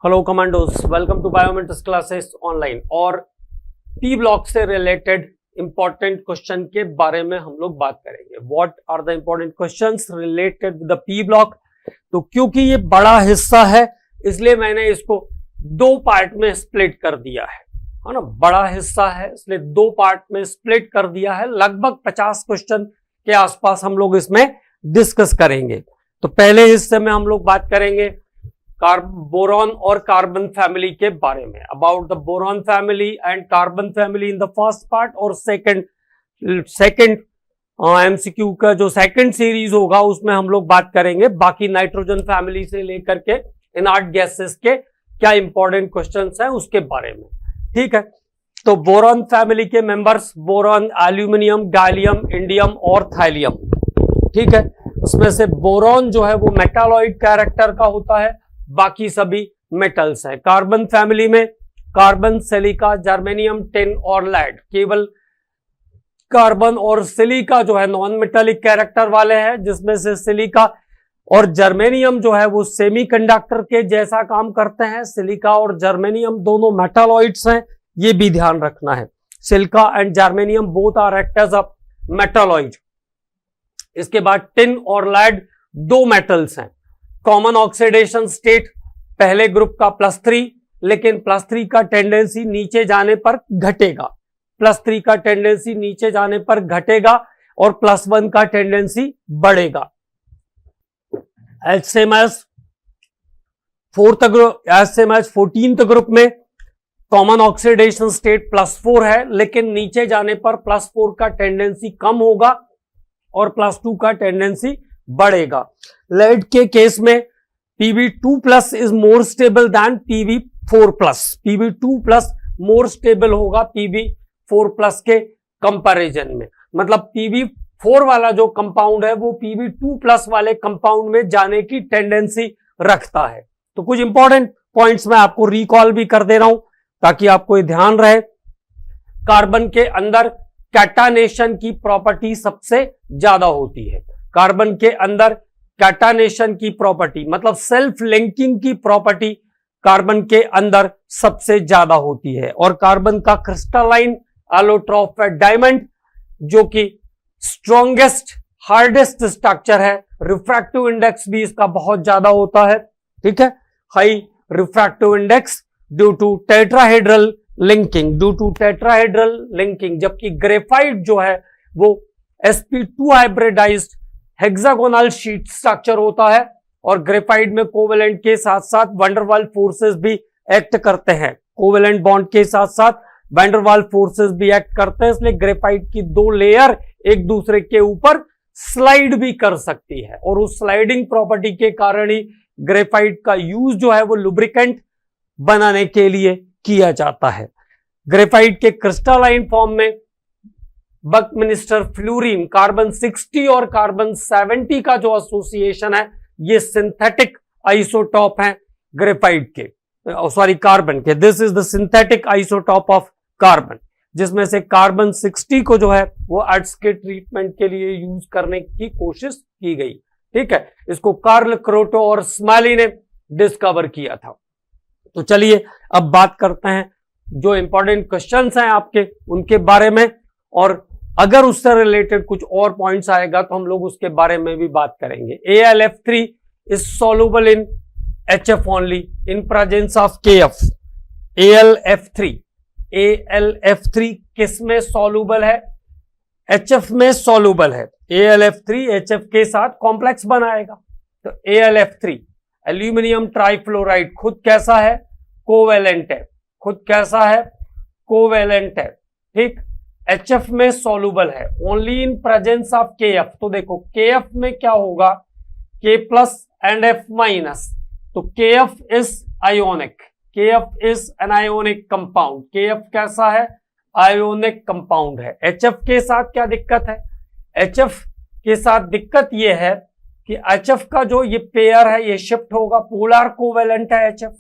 Hello commandos, welcome to biometrics classes online. और P block से related important question के बारे में हम लोग बात करेंगे। What are the important questions related with the P block. तो क्योंकि ये बड़ा हिस्सा है इसलिए मैंने इसको दो पार्ट में स्प्लिट कर दिया है ना। बड़ा हिस्सा है इसलिए दो पार्ट में स्प्लिट कर दिया है। लगभग 50 क्वेश्चन के आसपास हम लोग इसमें डिस्कस करेंगे। तो पहले हिस्से में हम लोग बात करेंगे बोरॉन और कार्बन फैमिली के बारे में, about the boron family and carbon family in the first part. और सेकंड एमसीक्यू का जो सेकंड सीरीज होगा उसमें हम लोग बात करेंगे बाकी नाइट्रोजन फैमिली से लेकर के इनर्ट गैसेस के क्या इंपॉर्टेंट क्वेश्चंस हैं उसके बारे में। ठीक है, तो बोरॉन फैमिली के members boron, aluminium, gallium, indium और थाइलियम। ठीक है, उसमें से बोरॉन जो है वो मेटालॉइड कैरेक्टर का होता है, बाकी सभी मेटल्स है। कार्बन फैमिली में कार्बन, सिलिका, जर्मेनियम, टिन और लेड। केवल कार्बन और सिलिका जो है नॉन मेटालिक कैरेक्टर वाले हैं, जिसमें से सिलिका और जर्मेनियम जो है वो सेमीकंडक्टर के जैसा काम करते हैं। सिलिका और जर्मेनियम दोनों मेटालॉइड्स हैं, ये भी ध्यान रखना है। Silica and germanium both are act as a metalloid. इसके बाद टिन और लेड दो मेटल्स हैं। कॉमन ऑक्सीडेशन स्टेट पहले ग्रुप का +3, लेकिन +3 का टेंडेंसी नीचे जाने पर घटेगा। +3 का टेंडेंसी नीचे जाने पर घटेगा और +1 का टेंडेंसी बढ़ेगा। सेम एज 14th ग्रुप में कॉमन ऑक्सीडेशन स्टेट +4 है, लेकिन नीचे जाने पर +4 का टेंडेंसी कम होगा और +2 का टेंडेंसी बढ़ेगा। लेड के केस में Pb2+ is more stable then Pb4+। Pb2+ more stable होगा Pb4+ के कंपैरिजन में। मतलब Pb4 वाला जो कंपाउंड है वो Pb2+ वाले कंपाउंड में जाने की टेंडेंसी रखता है। तो कुछ इंपॉर्टेंट पॉइंट्स मैं आपको रिकॉल भी कर दे रहा हूं ताकि आपको ये ध्यान रहे। कार्बन के अंदर कैटानेशन की प्रॉपर्टी सबसे ज्यादा होती है। कार्बन के अंदर कैटानेशन की प्रॉपर्टी मतलब सेल्फ लिंकिंग की प्रॉपर्टी कार्बन के अंदर सबसे ज्यादा होती है। और कार्बन का क्रिस्टलाइन एलोट्रोप डायमंड जो कि स्ट्रॉन्गेस्ट हार्डेस्ट स्ट्रक्चर है, रिफ्रैक्टिव इंडेक्स भी इसका बहुत ज्यादा होता है। ठीक है, high refractive index due to tetrahedral linking. जबकि ग्रेफाइट जो है वो sp2 hybridised hexagonal sheet structure होता है और ग्रेफाइट में कोवेलेंट के साथ साथ वैंडरवाल फोर्सेस भी एक्ट करते हैं। कोवेलेंट बॉन्ड के साथ साथ वैंडरवाल फोर्सेस भी एक्ट करते हैं, इसलिए ग्रेफाइट की दो लेयर एक दूसरे के ऊपर स्लाइड भी कर सकती है और उस स्लाइडिंग प्रॉपर्टी के कारण ही ग्रेफाइट का यूज जो है वो लुब्रिकेंट बनाने के लिए किया जाता है। ग्रेफाइट के क्रिस्टलाइन फॉर्म में बकमिंस्टर फ्लोरीन कार्बन 60 और कार्बन 70 का जो एसोसिएशन है ये सिंथेटिक आइसोटॉप है ग्रेफाइट के, कार्बन के। This is the synthetic isotope of carbon, जिसमें से कार्बन 60 को जो है वो अर्ट्स के ट्रीटमेंट के लिए यूज करने की कोशिश की गई। ठीक है, इसको कार्ल क्रोटो और स्मैली ने डिस्कवर किया था। तो चलिए अब बात करते हैं जो इंपॉर्टेंट क्वेश्चंस हैं आपके उनके बारे में, और अगर उससे रिलेटेड कुछ और पॉइंट्स आएगा तो हम लोग उसके बारे में भी बात करेंगे। AlF3 is soluble in HF only in presence of KF। AlF3 किस में सॉल्युबल है? HF में सॉल्युबल है। AlF3 HF के साथ कॉम्प्लेक्स बनाएगा। तो AlF3 एल्यूमिनियम ट्राइफ्लोराइड खुद कैसा है? कोवेलेंट है। खुद कैसा है? कोवेलेंट है। ठीक, HF में सॉल्युबल है only in presence of KF। तो देखो KF में क्या होगा? K+ and F-। तो KF is ionic. KF is an ionic compound. KF कैसा है? आयोनिक कंपाउंड है। HF के साथ क्या दिक्कत है? HF के साथ दिक्कत यह है कि HF का जो ये पेयर है ये शिफ्ट होगा। पोलर कोवेलेंट है HF,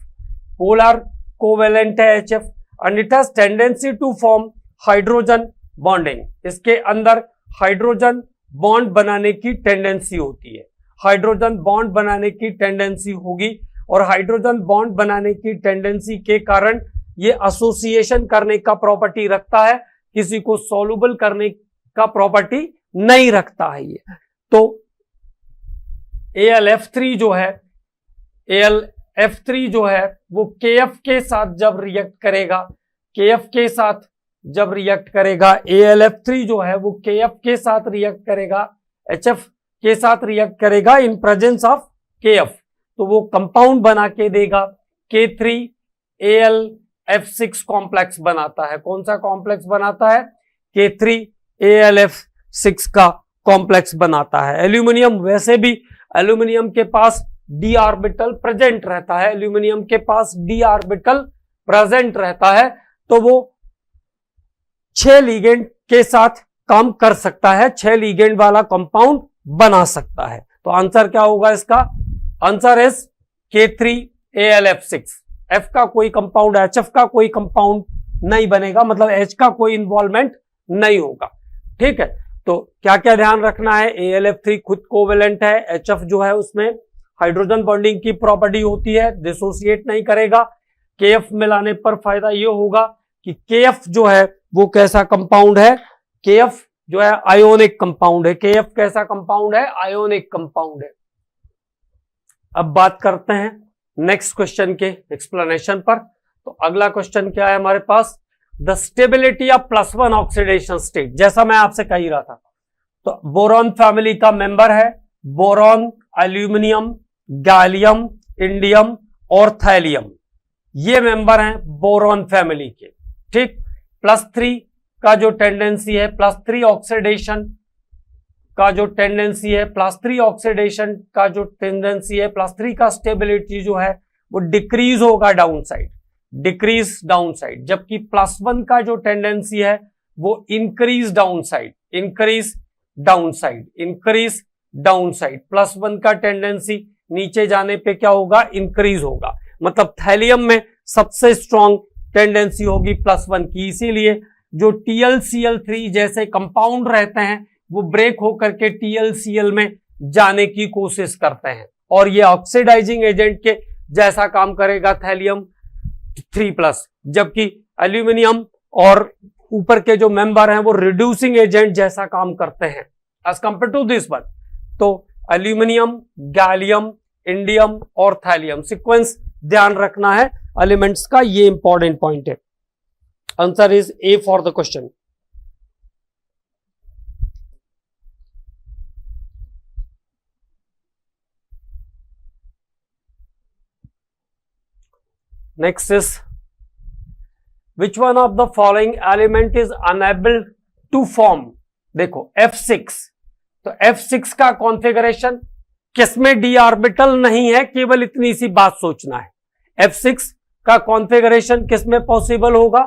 पोलर कोवेलेंट है HF and it has tendency to form hydrogen bonding. इसके अंदर हाइड्रोजन बॉन्ड बनाने की टेंडेंसी होती है। हाइड्रोजन बॉन्ड बनाने की टेंडेंसी होगी और हाइड्रोजन बॉन्ड बनाने की टेंडेंसी के कारण ये एसोसिएशन करने का प्रॉपर्टी रखता है, किसी को सॉल्युबल करने का प्रॉपर्टी नहीं रखता है ये। तो AlF3 जो है, AlF3 जो है वो KF के साथ जब रिएक्ट करेगा, KF के साथ जब रिएक्ट करेगा, AlF3 जो है वो KF के साथ रिएक्ट करेगा, HF के साथ रिएक्ट करेगा इन प्रेजेंस ऑफ KF, तो वो कंपाउंड बना के देगा K3AlF6 कॉम्प्लेक्स बनाता है। कौन सा कॉम्प्लेक्स बनाता है? K3AlF6 का कॉम्प्लेक्स बनाता है। एल्यूमिनियम, वैसे भी एल्यूमिनियम के पास d ऑर्बिटल प्रेजेंट रहता है, एल्यूमिनियम के पास d ऑर्बिटल प्रेजेंट रहता है, तो वो 6 लिगेंड के साथ काम कर सकता है, 6 लिगेंड वाला कंपाउंड बना सकता है। तो आंसर क्या होगा इसका? Answer is K3AlF6। F का कोई कंपाउंड, HF का कोई कंपाउंड नहीं बनेगा, मतलब H का कोई इन्वॉल्वमेंट नहीं होगा। ठीक है, तो क्या क्या ध्यान रखना है? AlF3 खुद कोवेलेंट है, HF जो है उसमें हाइड्रोजन बॉन्डिंग की प्रॉपर्टी होती है, डिसोसिएट नहीं करेगा। KF मिलाने पर फायदा ये होगा कि KF जो है वो कैसा कंपाउंड है? KF जो है आयोनिक कंपाउंड है। KF कैसा कंपाउंड है? आयोनिक कंपाउंड है। अब बात करते हैं नेक्स्ट क्वेश्चन के एक्सप्लेनेशन पर। तो अगला क्वेश्चन क्या है हमारे पास? The stability of +1 oxidation state. जैसा मैं आपसे कह ही रहा था, तो बोरॉन फैमिली का मेंबर है बोरॉन, एल्यूमिनियम, गैलियम, इंडियम और थैलियम, ये मेंबर हैं बोरॉन फैमिली के। ठीक, +3 का जो टेंडेंसी है, +3 ऑक्सीडेशन का जो टेंडेंसी है, +3 ऑक्सीडेशन का जो टेंडेंसी है, +3 का स्टेबिलिटी जो है वो डिक्रीज होगा down side, decrease down side, जबकि +1 का जो टेंडेंसी है वो increase down side, increase down side, increase down side. +1 का टेंडेंसी नीचे जाने पे क्या होगा? इंक्रीज होगा। मतलब थैलियम में सबसे स्ट्रॉन्ग टेंडेंसी होगी +1 की, इसीलिए जो TlCl3 जैसे कंपाउंड रहते हैं वो ब्रेक होकर के TlCl में जाने की कोशिश करते हैं, और ये ऑक्सीडाइजिंग एजेंट के जैसा काम करेगा थैलियम 3+, जबकि एल्यूमिनियम और ऊपर के जो मेंबर हैं वो रिड्यूसिंग एजेंट जैसा काम करते हैं as compare to this one. तो एल्यूमिनियम, गैलियम, इंडियम और थैलियम, सीक्वेंस ध्यान रखना है एलिमेंट्स का, ये इंपॉर्टेंट पॉइंट है। Answer is A for the question. Next is which one of the following element is unable to form. देखो F6, तो F6 का कॉन्फ़िगरेशन किसमें d ऑर्बिटल नहीं है, केवल इतनी सी बात सोचना है। F6 का कॉन्फ़िगरेशन किसमें पॉसिबल होगा?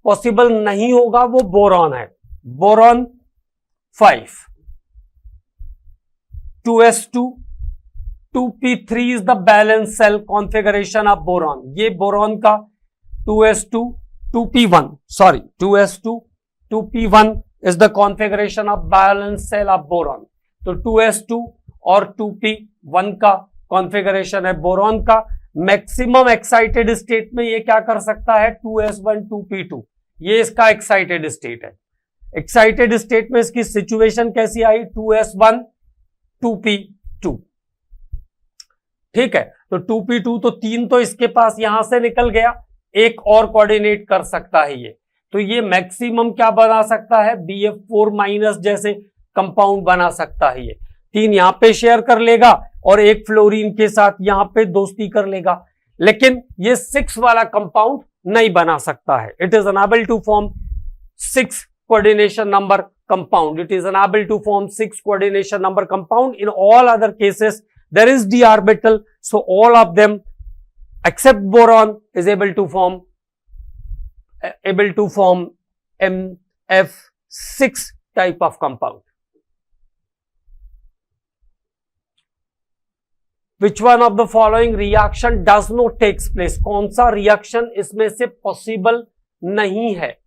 पॉसिबल नहीं होगा, वो बोरॉन है, boron 5, 2s2, 2p3 is the valence shell configuration of boron. ये बोरॉन का 2s2, 2p1, sorry 2s2, 2p1 is the configuration of valence shell of boron. तो 2s2 और 2p1 का कॉन्फ़िगरेशन है बोरॉन का। मैक्सिमम एक्साइटेड स्टेट में ये क्या कर सकता है? 2s1, 2p2, ये इसका एक्साइटेड स्टेट है। एक्साइटेड स्टेट में इसकी सिचुएशन कैसी आई? 2s1, 2p2। ठीक है, तो 2p2 तो 3 तो इसके पास यहां से निकल गया, एक और कोऑर्डिनेट कर सकता है ये, तो ये मैक्सिमम क्या बना सकता है? BF4- जैसे कंपाउंड बना सकता है। ये 3 यहां पे शेयर कर लेगा और एक फ्लोरीन के साथ यहां पे दोस्ती कर लेगा, लेकिन ये 6 वाला कंपाउंड नहीं बना सकता है। It is unable to form 6 coordination number compound, it is unable to form 6 coordination number compound. In all other cases there is d orbital, so all of them except boron is able to form MF6 type of compound. Which one of the following reaction does not takes place? कौन सा reaction इसमें से possible नहीं है?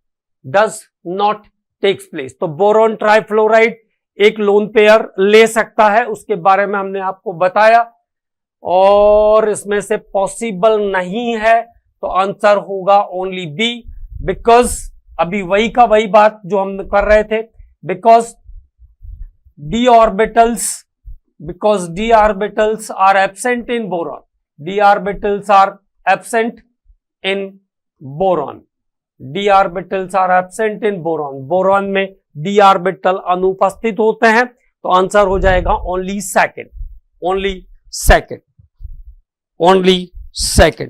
does not takes place। तो boron trifluoride एक lone pair ले सकता है, उसके बारे में हमने आपको बताया। और इसमें से पॉसिबल नहीं है, तो आंसर होगा ओनली बी, बिकॉज अभी वही का वही बात जो हम कर रहे थे, because d orbitals are absent in boron. d orbitals are absent in boron. d orbitals are absent in boron. Boron में d ऑर्बिटल अनुपस्थित होते हैं, तो आंसर हो जाएगा only second.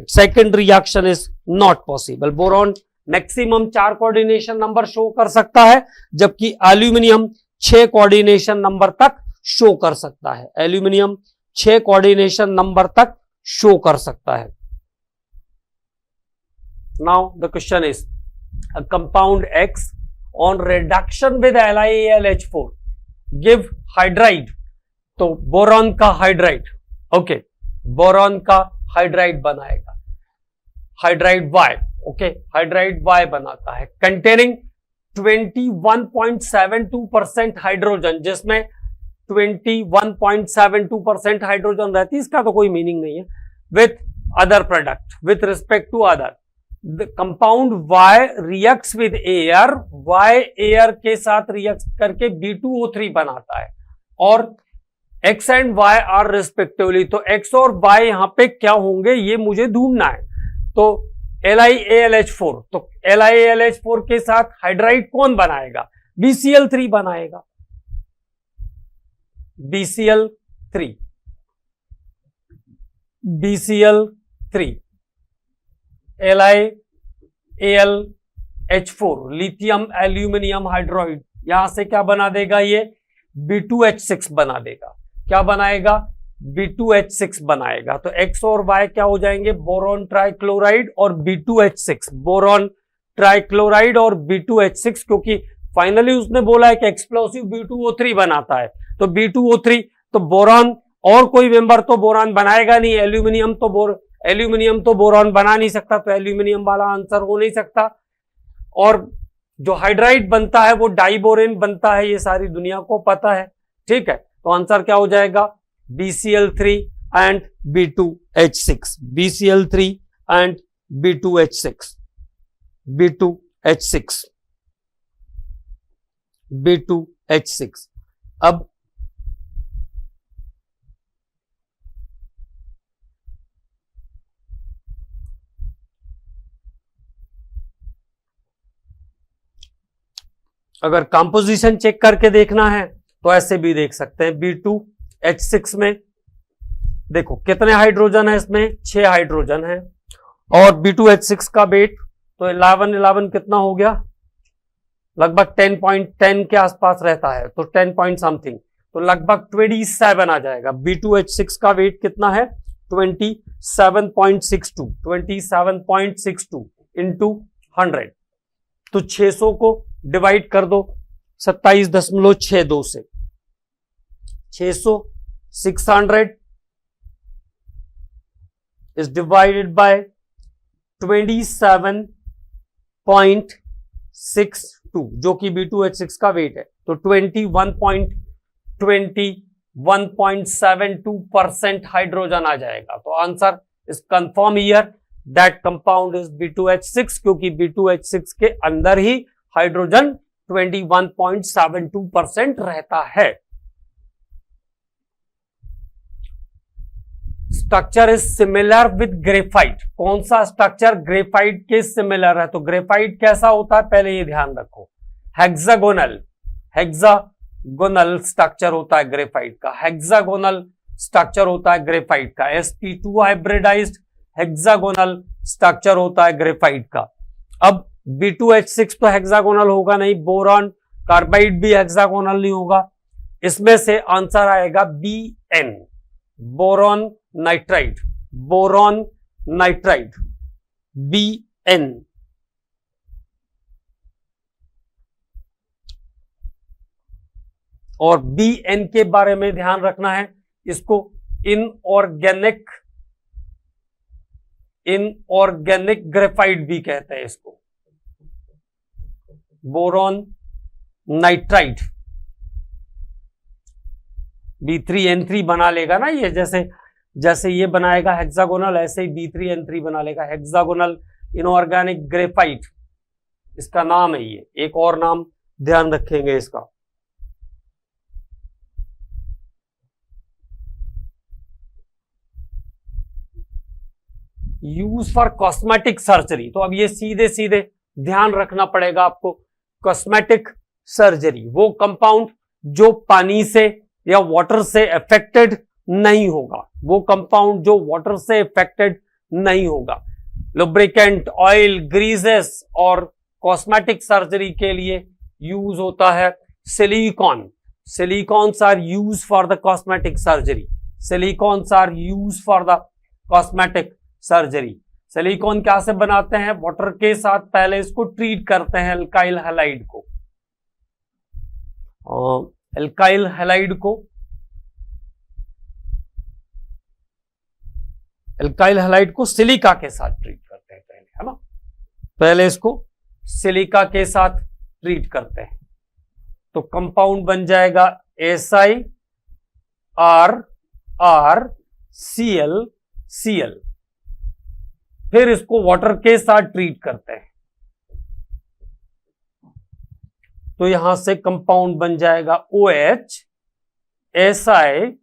Second reaction is not possible. Boron maximum 4 coordination number show कर सकता है, जबकि एल्यूमिनियम 6 कोऑर्डिनेशन नंबर तक शो कर सकता है. एल्यूमिनियम 6 कोऑर्डिनेशन नंबर तक शो कर सकता है. Now the question is a compound X on reduction with LiAlH4 give hydride. तो बोरॉन का हाइड्राइड, ओके, बोरॉन का हाइड्राइड बनाएगा, hydride Y, okay, hydride Y बनाता है कंटेनिंग 21.72% हाइड्रोजन, जिसमें 21.72% हाइड्रोजन रहती है. इसका तो कोई मीनिंग नहीं है. With other product, with respect to other, the compound Y reacts with air, Y air के साथ रिएक्ट करके B2O3 बनाता है, और X and Y are respectively. तो X और Y यहां पे क्या होंगे ये मुझे ढूंढना है. तो LiAlH4, तो LiAlH4 के साथ हाइड्राइड कौन बनाएगा? BCl3 बनाएगा. BCl3 LiAlH4 लिथियम एल्यूमिनियम हाइड्रोइड, यहां से क्या बना देगा? ये B2H6 बना देगा. क्या बनाएगा? B2H6 बनाएगा. तो X और Y क्या हो जाएंगे? बोरॉन ट्राइक्लोराइड और B2H6. बोरॉन ट्राइक्लोराइड और B2H6, क्योंकि फाइनली उसने बोला है कि एक्सप्लोसिव B2O3 बनाता है. तो B2O3, तो बोरॉन और कोई मेंबर तो बोरॉन बनाएगा नहीं. एल्यूमिनियम तो बोरॉन बना नहीं सकता, तो एल्यूमिनियम वाला आंसर हो नहीं सकता. और जो हाइड्राइड बनता है वो डाइबोरेन बनता है, ये सारी दुनिया को पता है. ठीक है, तो आंसर क्या हो जाएगा? BCl3 and B2H6. BCl3 and B2H6. B2H6. अब अगर कंपोजिशन चेक करके देखना है तो ऐसे भी देख सकते हैं. B2H6 में देखो कितने हाइड्रोजन है, इसमें 6 हाइड्रोजन है, और B2H6 का वेट तो 11 कितना हो गया? लगभग 10.10 के आसपास रहता है, तो 10 पॉइंट समथिंग, तो लगभग 27 आ जाएगा. B2H6 का वेट कितना है? 27.62 इंटू 100. तो 600 को डिवाइड कर दो 27.62 से. 600 is divided by 27.62, जो कि B2H6 का वेट है. तो 21.72% हाइड्रोजन आ जाएगा. तो answer is confirm here that compound is B2H6, क्योंकि B2H6 के अंदर ही हाइड्रोजन 21.72% रहता है. Structure is similar with graphite. कौन सा स्ट्रक्चर ग्रेफाइट के सिमिलर है? तो ग्रेफाइट कैसा होता है पहले ये ध्यान रखो. हेक्सागोनल स्ट्रक्चर होता है ग्रेफाइट का. हेक्सागोनल स्ट्रक्चर होता है ग्रेफाइट का. sp2 हाइब्रिडाइज्ड हेक्सागोनल स्ट्रक्चर होता है ग्रेफाइट का. अब B2H6 तो हेक्सागोनल होगा नहीं, बोरॉन कार्बाइड भी हेक्सागोनल नहीं होगा. इसमें से आंसर आएगा Bn, बोरॉन नाइट्राइड. Bn. और Bn के बारे में ध्यान रखना है, इसको इनऑर्गेनिक ग्रेफाइट भी कहते हैं इसको. बोरॉन नाइट्राइड B3N3 बना लेगा ना ये, जैसे जैसे ये बनाएगा हेक्सागोनल, ऐसे ही B3N3 बना लेगा हेक्सागोनल इनऑर्गेनिक ग्रेफाइट, इसका नाम है ये। एक और नाम ध्यान रखेंगे इसका, यूज फॉर कॉस्मेटिक सर्जरी। तो अब ये सीधे सीधे ध्यान रखना पड़ेगा आपको, कॉस्मेटिक सर्जरी वो कंपाउंड जो पानी से या वाटर से अफेक्टेड नहीं होगा, वो कंपाउंड जो वाटर से अफेक्टेड नहीं होगा। लुब्रिकेंट, ऑयल, ग्रीजेस और कॉस्मेटिक सर्जरी के लिए यूज होता है silicon. Silicones are use for the cosmetic surgery, silicones are use for the cosmetic surgery. Silicon क्या से बनाते हैं, वाटर के साथ पहले इसको ट्रीट करते हैं एल्काइल हैलाइड को, एल्काइल हैलाइड को, एल्काइल हैलाइड को सिलिका के साथ ट्रीट करते हैं पहले, है ना, पहले इसको सिलिका के साथ ट्रीट करते हैं। तो कंपाउंड बन जाएगा SiRrCl। फिर इसको वाटर के साथ ट्रीट करते हैं तो यहां से कंपाउंड बन जाएगा OH SiRrOH।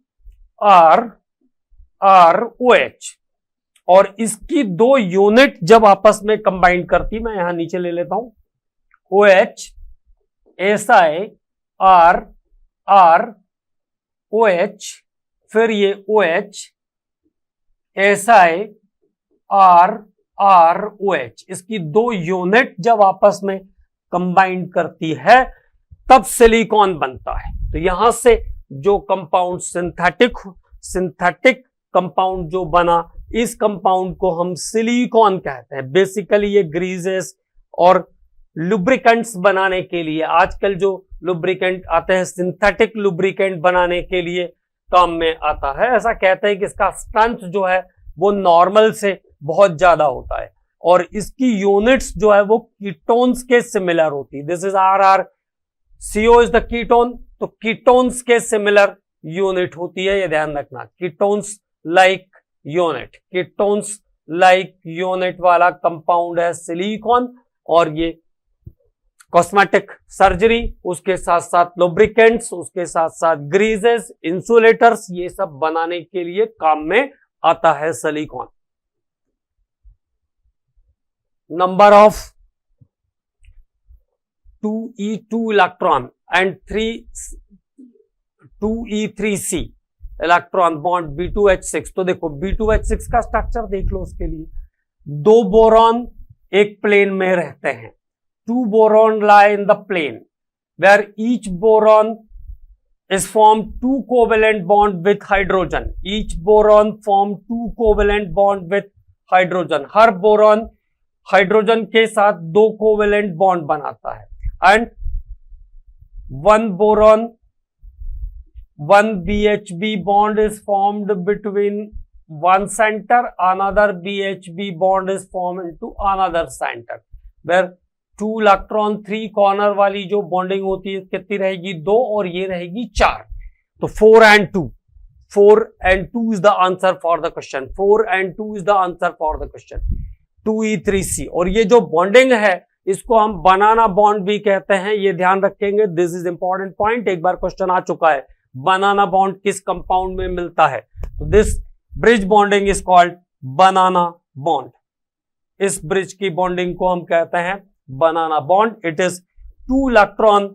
और इसकी दो यूनिट जब आपस में कंबाइन करती, मैं यहां नीचे ले लेता हूं, OH SiRrOH, फिर ये OH SiRrOH, इसकी दो यूनिट जब आपस में कंबाइन करती है तब सिलिकॉन बनता है। तो यहां से जो कंपाउंड सिंथेटिक कंपाउंड जो बना, इस कंपाउंड को हम सिलिकॉन कहते हैं। बेसिकली ये ग्रीजेस और लुब्रिकेंट्स बनाने के लिए, आजकल जो लुब्रिकेंट आते हैं सिंथेटिक लुब्रिकेंट बनाने के लिए काम में आता है। ऐसा कहते हैं कि इसका स्ट्रेंथ जो है वो नॉर्मल से बहुत ज्यादा होता है और इसकी यूनिट्स जो है वो कीटोन्स के सिमिलर होती है। This is RrCO is the ketone, तो कीटोन्स के सिमिलर यूनिट होती है, ये ध्यान रखना। Ketones like unit, ketones like unit वाला कंपाउंड है सिलिकॉन। और ये कॉस्मेटिक सर्जरी, उसके साथ साथ लुब्रिकेंट्स, उसके साथ साथ ग्रीजेस, इंसुलेटर्स, ये सब बनाने के लिए काम में आता है silicon. Number of 2e2 electron and 2e3c electron bond B2H6। तो देखो B2H6 का स्ट्रक्चर देख लो, उसके लिए दो बोरॉन एक प्लेन में रहते हैं। 2 boron lie in the plane where each boron is formed 2 covalent bond with hydrogen. Each boron form 2 covalent bond with hydrogen. Her boron hydrogen के साथ 2 कोवेलेंट बॉन्ड बनाता है। And 1 boron 1 BHB bond is formed between one center, another BHB bond is formed into another center where 2 electron 3 corner वाली जो bonding होती है कितनी रहेगी, 2, और ये रहेगी 4। तो 4 and 2 is the answer for the question। 4 and 2 is the answer for the question। 2e3c। और ये जो बॉन्डिंग है इसको हम बनाना बॉन्ड भी कहते हैं, ये ध्यान रखेंगे। दिस इज इंपॉर्टेंट पॉइंट, एक बार क्वेश्चन आ चुका है। बनाना बॉन्ड किस कंपाउंड में मिलता है, तो this bridge bonding is called banana bond. इस ब्रिज की बॉन्डिंग को हम कहते हैं banana bond. It is 2 electron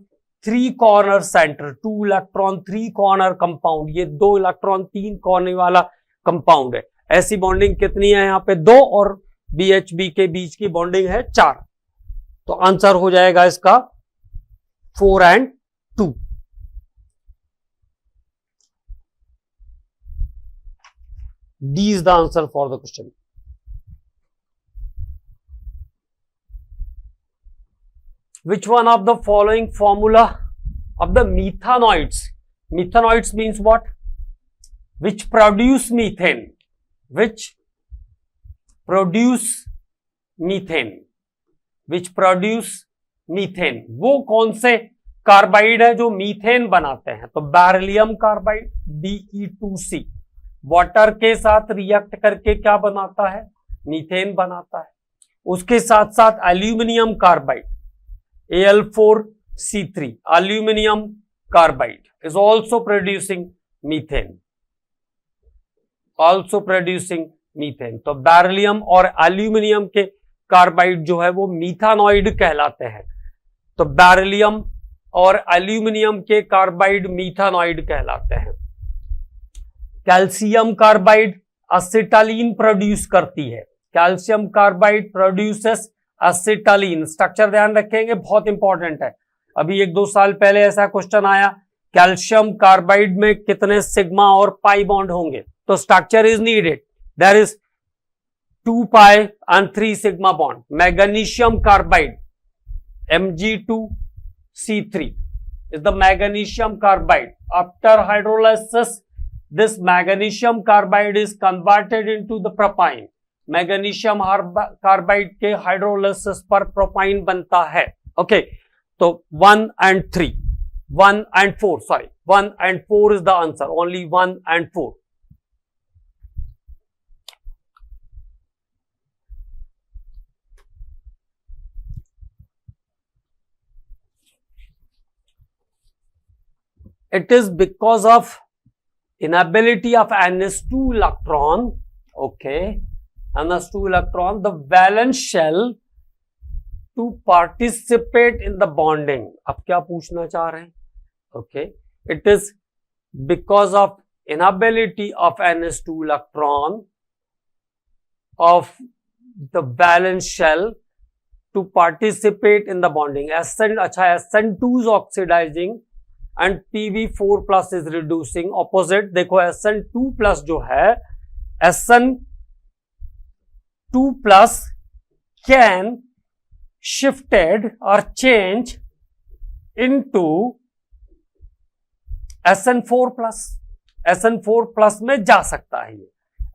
3 corner centre, 2 electron 3 corner compound. ये 2 इलेक्ट्रॉन 3 कॉर्नर वाला कंपाउंड है। ऐसी बॉन्डिंग कितनी है यहाँ पे, 2, और BHB के बीच की बॉन्डिंग है 4। तो आंसर हो जाएगा इसका 4 and 2। D is the answer for the question। Which one of the following formula of the methanoids? Methanoids means what? Which produce methane? Which produce methane? Which produce methane? वो कौन से carbide है जो methane बनाते हैं? तो beryllium carbide BE2C, water के साथ रिएक्ट करके क्या बनाता है, मीथेन बनाता है। उसके साथ साथ aluminium carbide Al4C3 aluminium carbide is also producing methane, also producing methane. तो बेरिलियम और एल्यूमिनियम के कार्बाइड जो है वो मीथानॉइड कहलाते हैं। तो बेरिलियम और एल्यूमिनियम के कार्बाइड मीथानॉइड कहलाते हैं। कैल्शियम कार्बाइड एसिटालीन प्रोड्यूस करती है, कैल्शियम कार्बाइड प्रोड्यूसेस एसिटालीन। स्ट्रक्चर ध्यान रखेंगे, बहुत इंपॉर्टेंट है। अभी 1-2 साल पहले ऐसा क्वेश्चन आया, कैल्शियम कार्बाइड में कितने सिग्मा और पाई बॉन्ड होंगे, तो structure is needed, there is 2 pi and 3 sigma bond. Magnesium carbide Mg2C3 is the magnesium carbide. After hydrolysis, this magnesium carbide is converted into the propyne. Magnesium carbide के hydrolysis पर propyne बनता है। Okay, तो 1 and 3, 1 and 4, sorry, 1 and 4 is the answer, only 1 and 4. It is because of inability of NS2 electron, okay, NS2 electron, the valence shell to participate in the bonding. अब क्या पूछना चाह रहे हैं? Okay, it is because of inability of NS2 electron of the valence shell to participate in the bonding. अच्छा, SN2 is oxidizing and Pb4 plus is reducing. Opposite देखो, SN2 plus जो है, SN2 plus can shifted or change into SN4 plus. SN4 plus में जा सकता है, ये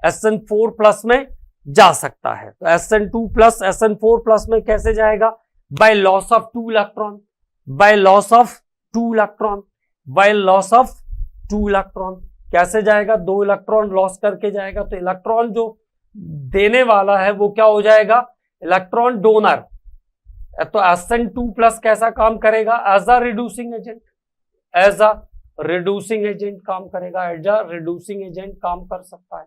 SN4 plus में जा सकता है। तो SN2 plus SN4 plus में कैसे जाएगा? by loss of 2 electron, by loss of 2 electron, by loss of 2 electron. कैसे जाएगा? 2 इलेक्ट्रॉन लॉस करके जाएगा। तो इलेक्ट्रॉन जो देने वाला है वो क्या हो जाएगा? Electron donor. तो SN2 प्लस कैसा काम करेगा? As a reducing agent, as a reducing agent काम करेगा, एज अ रिड्यूसिंग एजेंट काम कर सकता है।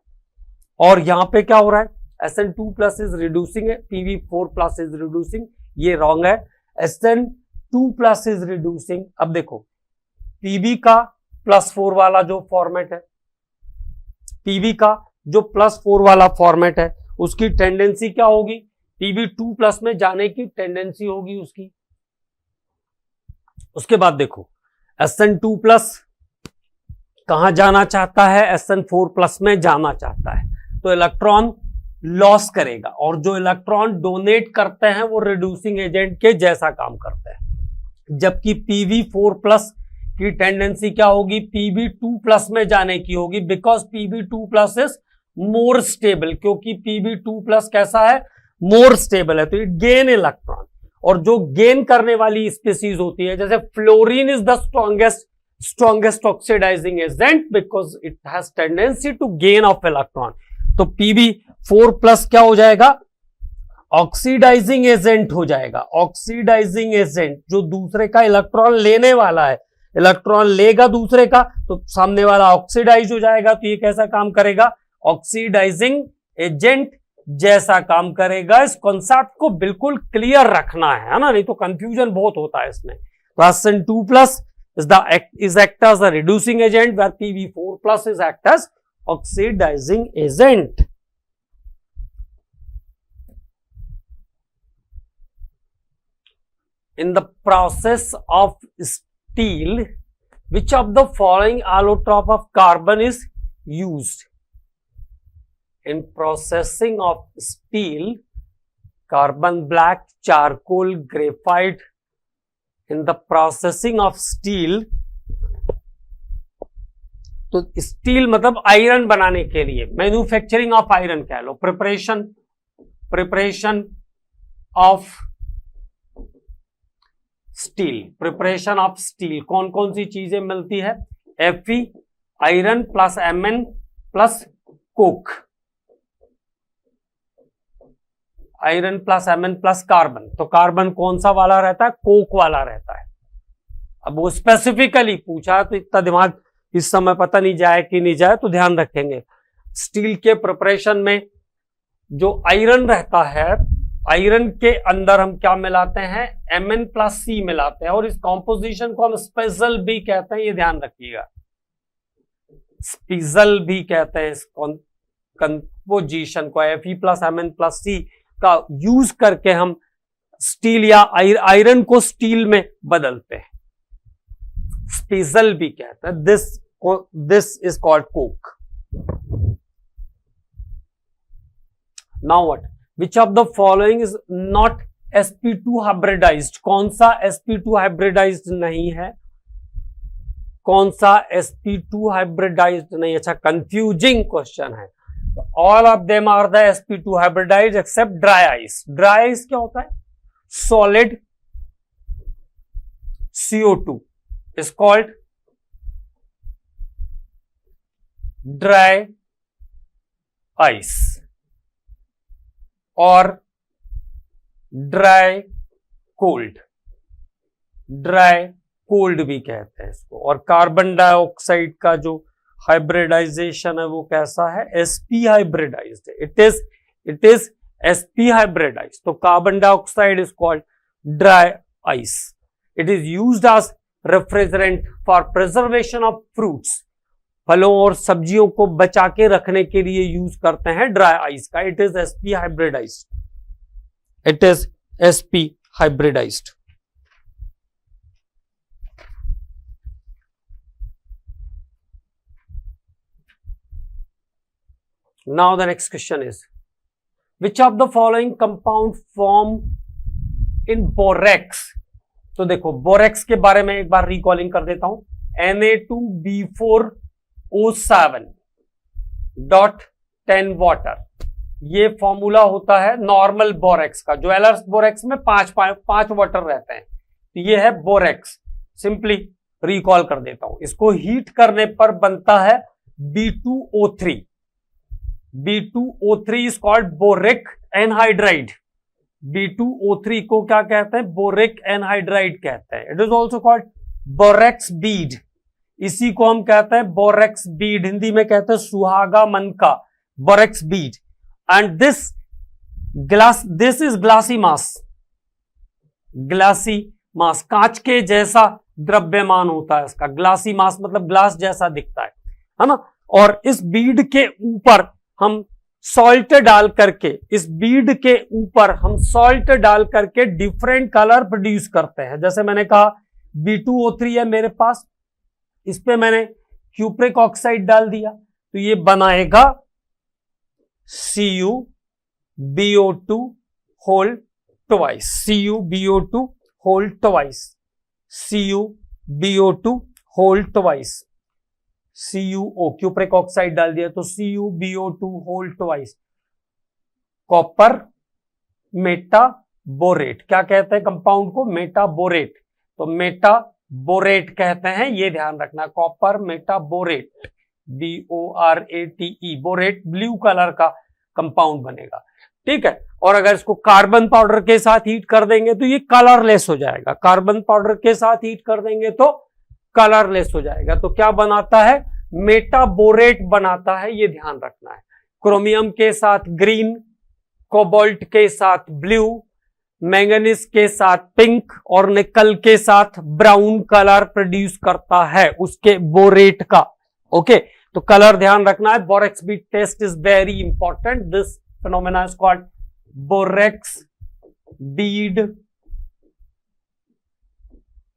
और यहां पे क्या हो रहा है? SN2 प्लस इज रिड्यूसिंग है, Pb4 प्लस इज रिड्यूसिंग, ये रॉन्ग है। SN2 plus is reducing. अब देखो, Pb का +4 वाला जो फॉर्मेट है, Pb का जो +4 वाला फॉर्मेट है, उसकी टेंडेंसी क्या होगी? Pb2 प्लस में जाने की टेंडेंसी होगी उसकी। उसके बाद देखो, SN2 प्लस कहां जाना चाहता है? SN4 प्लस में जाना चाहता है, तो इलेक्ट्रॉन लॉस करेगा। और जो इलेक्ट्रॉन डोनेट करते हैं वो रिड्यूसिंग एजेंट के जैसा काम करते हैं। जबकि Pb4 प्लस की टेंडेंसी क्या होगी? Pb2 प्लस में जाने की होगी, because Pb2 plus is more stable. क्योंकि Pb2 प्लस कैसा है? मोर स्टेबल है, तो इट गेन इलेक्ट्रॉन। और जो गेन करने वाली स्पीसीज होती है, जैसे fluorine is the strongest oxidizing agent because it has tendency to gain of electron. तो Pb4 प्लस क्या हो जाएगा? ऑक्सीडाइजिंग एजेंट हो जाएगा। ऑक्सीडाइजिंग एजेंट जो दूसरे का इलेक्ट्रॉन लेने वाला है, इलेक्ट्रॉन लेगा दूसरे का, तो सामने वाला ऑक्सीडाइज हो जाएगा। तो ये कैसा काम करेगा? ऑक्सीडाइजिंग एजेंट जैसा काम करेगा। इस कॉन्सेप्ट को बिल्कुल क्लियर रखना है ना, नहीं तो कंफ्यूजन बहुत होता है इसमें। तो SN2 plus is act as a reducing agent, where Pb4 plus is act as oxidizing agent. In the process of steel, which of the following allotrope of carbon is used? In processing of steel, carbon black, charcoal, graphite. In the processing of steel, तो steel मतलब iron बनाने के लिए, manufacturing of iron कह लो, preparation of steel, preparation of steel. कौन कौन सी चीजें मिलती है? Fe, iron plus Mn plus coke, iron plus Mn plus carbon, तो कार्बन कौन सा वाला रहता है? कोक वाला रहता है। अब वो स्पेसिफिकली पूछा तो इतना दिमाग इस समय पता नहीं जाए कि नहीं जाए, तो ध्यान रखेंगे। स्टील के प्रिपरेशन में जो आयरन रहता है, आयरन के अंदर हम क्या मिलाते हैं? Mn प्लस C मिलाते हैं, और इस कॉम्पोजिशन को हम स्पेशल भी कहते हैं, ये ध्यान रखिएगा। स्पेशल भी कहते हैं इस कंपोजिशन को। Fe plus Mn plus C का यूज करके हम स्टील या आयरन को स्टील में बदलते हैं, स्पेशल भी कहते हैं। This is called coke. Now what? Which of the following is not sp2 hybridized? कौन सा sp2 हाइब्रिडाइज्ड नहीं है? कौन सा sp2 हाइब्रिडाइज्ड नहीं? अच्छा, कंफ्यूजिंग क्वेश्चन है। All of them are the sp2 hybridized except dry ice. Dry ice क्या होता है? Solid CO2 is called dry ice or dry cold, dry cold भी कहते हैं इसको। और कार्बन डाइऑक्साइड का जो हाइब्रिडाइजेशन है वो कैसा है? sp हाइब्रिडाइज्ड है। It is sp hybridized. तो carbon dioxide is called dry ice. It is used as refrigerant for preservation of fruits, फलों और सब्जियों को बचा के रखने के लिए यूज करते हैं ड्राई आइस का। It is sp hybridized. It is sp hybridized. Now the next question is, which of the following compound form in borax? तो देखो, बोरेक्स के बारे में एक बार रिकॉलिंग कर देता हूं। Na2B4O7.10 वाटर, ये फॉर्मूला होता है नॉर्मल बोरेक्स का। ज्वेलर्स बोरेक्स में 5 वाटर रहते हैं, तो ये है बोरेक्स। सिंपली रिकॉल कर देता हूं। इसको हीट करने पर बनता है B2O3। B2O3 is called boric anhydride। B2O3 को क्या कहते हैं? बोरिक एनहाइड्राइड कहते हैं। It is also called borax Beed. इसी को हम कहते हैं बोरेक्स बीड, हिंदी में कहते हैं सुहागा मन का, borax bead. And this is glassy mass. Glassy mass कांच के जैसा द्रव्यमान होता है इसका। ग्लासी मास मतलब ग्लास जैसा दिखता है ना। और इस बीड के ऊपर हम सॉल्ट डाल करके, इस बीड के ऊपर हम सॉल्ट डाल करके डिफरेंट कलर प्रोड्यूस करते हैं। जैसे मैंने कहा B2O3 है मेरे पास, इस पे मैंने क्यूप्रिक ऑक्साइड डाल दिया, तो ये बनाएगा CuBO2 whole twice. CuBO2 whole twice. CuBO2 whole twice. CuO, cupric oxide डाल दिया तो CuBO2 whole twice. Copper metaborate, क्या कहते हैं कंपाउंड को? मेटाबोरेट। तो मेटाबोरेट कहते हैं, ये ध्यान रखना। Copper metaborate, BORATE, borate blue colour का कंपाउंड बनेगा। ठीक है। और अगर इसको कार्बन पाउडर के साथ हीट कर देंगे तो ये कलरलेस हो जाएगा। कार्बन पाउडर के साथ हीट कर देंगे तो कलरलेस हो जाएगा। तो क्या बनाता है? मेटाबोरेट बनाता है, ये ध्यान रखना है। क्रोमियम के साथ ग्रीन, कोबाल्ट के साथ ब्लू, मैंगनीज के साथ पिंक और निकल के साथ ब्राउन कलर प्रोड्यूस करता है उसके बोरेट का। ओके, तो कलर ध्यान रखना है। Borax bead test is very important. This phenomena is called borax bead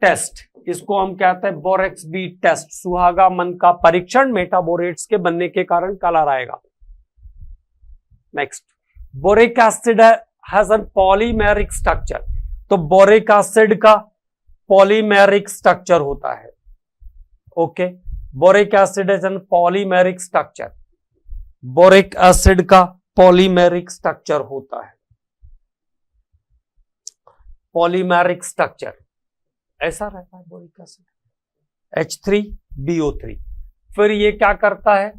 test. इसको हम कहते हैं बोरेक्स बीड टेस्ट, सुहागा मन का परीक्षण। मेटाबोरेट्स के बनने के कारण कलर आएगा। Next, boric acid has an polymeric structure. तो बोरिक एसिड का पॉलीमेरिक स्ट्रक्चर होता है। Okay, boric acid is an polymeric structure. Boric acid का पॉलीमेरिक स्ट्रक्चर होता है। पॉलीमेरिक स्ट्रक्चर ऐसा रहता है बोरिक एसिड, H3BO3। फिर ये क्या करता है?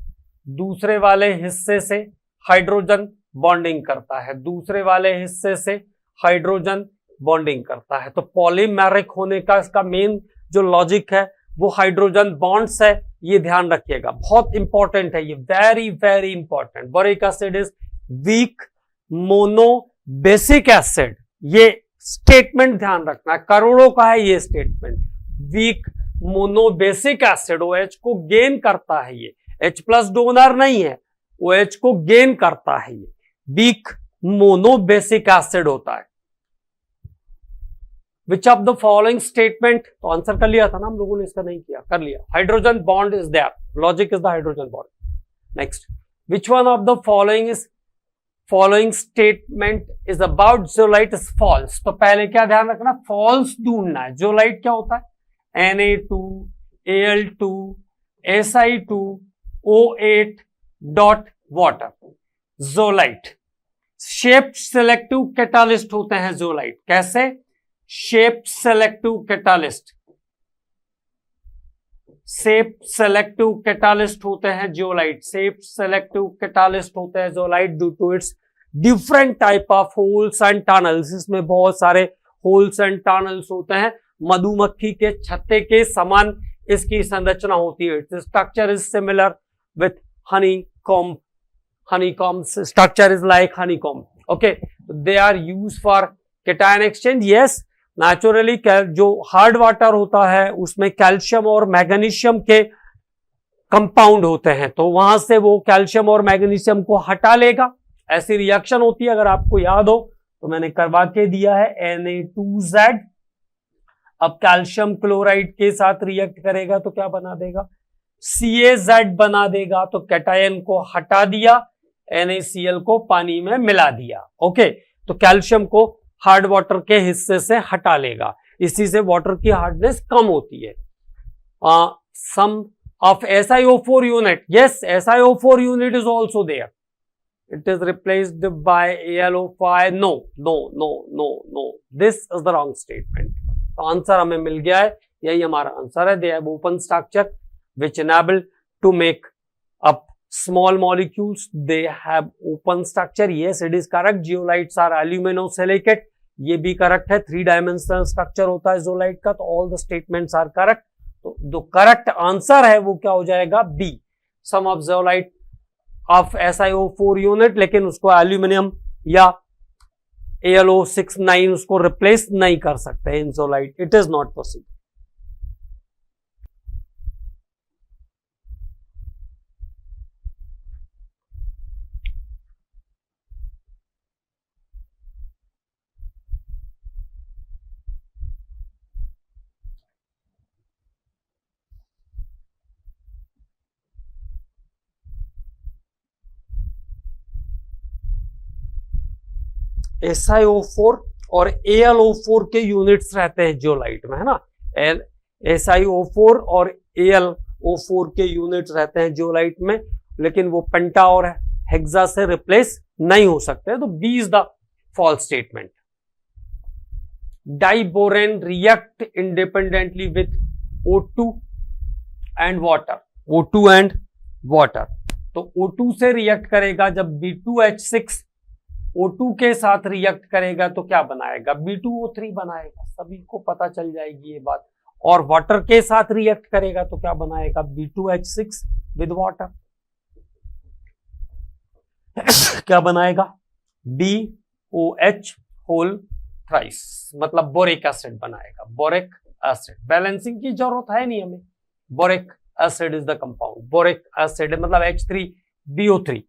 दूसरे वाले हिस्से से हाइड्रोजन बॉन्डिंग करता है, दूसरे वाले हिस्से से हाइड्रोजन बॉन्डिंग करता है। तो पॉलीमेरिक होने का इसका मेन जो लॉजिक है वो हाइड्रोजन बॉन्ड्स है, ये ध्यान रखिएगा, बहुत इंपॉर्टेंट है ये, very very important. Boric acid is weak mono basic acid, ये स्टेटमेंट ध्यान रखना, करोड़ों का है ये statement. Weak mono basic acid OH को गेन करता है, ये H प्लस डोनर नहीं है, OH को गेन करता है, ये वीक मोनो बेसिक एसिड होता है। विच ऑफ द फॉलोइंग स्टेटमेंट, तो आंसर कर लिया था ना हम लोगों ने, इसका नहीं किया, कर लिया। Hydrogen bond is there, logic is the hydrogen bond. Next, which one of the following statement is about zeolite is false. तो पहले क्या ध्यान रखना, फॉल्स ढूंढना है। ज़ोलाइट क्या होता है, Na2 Al2 Si2 O8 dot water. Zeolite shape selective catalyst होते हैं ज़ोलाइट, कैसे, shape selective catalyst, shape selective catalyst होते हैं ज़ोलाइट, शेप सेलेक्टिव कैटालिस्ट होते हैं zeolite due to its different type of holes and tunnels. इसमें बहुत सारे होल्स एंड टनल्स होते हैं, मधुमक्खी के छत्ते के समान इसकी संरचना होती है। Its structure is similar with honeycomb, honeycomb structure is like honeycomb, okay, they are used for cation exchange। yes, naturally जो हार्ड वाटर होता है उसमें कैल्शियम और मैग्नीशियम के कंपाउंड होते हैं, तो वहां से वो कैल्शियम और मैग्नीशियम को हटा लेगा, ऐसी रिएक्शन होती है। अगर आपको याद हो तो मैंने करवा के दिया है, Na2Z अब कैल्शियम क्लोराइड के साथ रिएक्ट करेगा तो क्या बना देगा, CaZ बना देगा, तो कैटायन को हटा दिया, NaCl को पानी में मिला दिया। ओके, तो कैल्शियम को हार्ड वाटर के हिस्से से हटा लेगा, इसी से वाटर की हार्डनेस कम होती है। Some of SiO4 unit, yes SiO4 unit is also there, it is replaced by AlO5, no no no no no, this is the wrong statement. तो आंसर हमें मिल गया है, यही हमारा आंसर है। They have open structure which enable to make up small molecules, they have open structure, yes it is correct। zeolites are aluminosilicate, ये भी करेक्ट है, 3 डायमेंशनल स्ट्रक्चर होता है zeolite का, तो all the statements are correct। तो जो correct answer है वो क्या हो जाएगा, B, some of zeolite of SiO4 unit, लेकिन उसको एल्यूमिनियम या AlO69 उसको रिप्लेस नहीं कर सकते इन zeolite, it is not possible. SiO4 और AlO4 के यूनिट्स रहते हैं ज़ोलाइट में, है ना, SiO4 और AlO4 के यूनिट्स रहते हैं ज़ोलाइट में, लेकिन वो पेंटा और हेक्सा से रिप्लेस नहीं हो सकते। तो B is the false statement. Diborane react independently with O2 and water, O2 and water, तो O2 से रिएक्ट करेगा, जब B2H6 O2 के साथ रिएक्ट करेगा तो क्या बनाएगा, B2O3 बनाएगा, सभी को पता चल जाएगी ये बात। और वाटर के साथ रिएक्ट करेगा तो क्या बनाएगा, B2H6 विद वाटर, क्या बनाएगा, BOH होल थ्राइस, मतलब बोरिक एसिड बनाएगा, बोरिक एसिड। बैलेंसिंग की जरूरत है नहीं हमें, boric acid is the compound, boric acid मतलब H3BO3,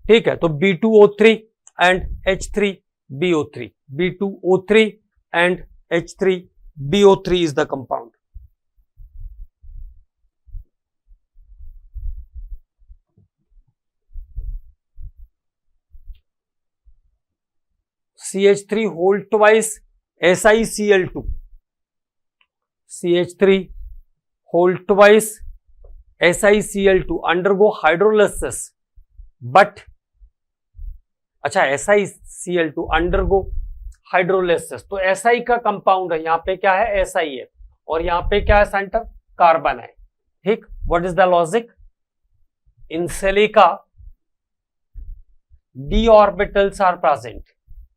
ठीक है। तो B2O3 and H3BO3, B2O3 and H3BO3 is the compound। CH3 hold twice SiCl2, CH3 hold twice SiCl2 undergo hydrolysis but, अच्छा SiCl2 अंडरगो हाइड्रोलिसिस, तो Si का compound है, यहाँ पे क्या है Si है, और यहाँ पे क्या है सेंटर, कार्बन है, ठीक। What is the logic, in silica d orbitals are present,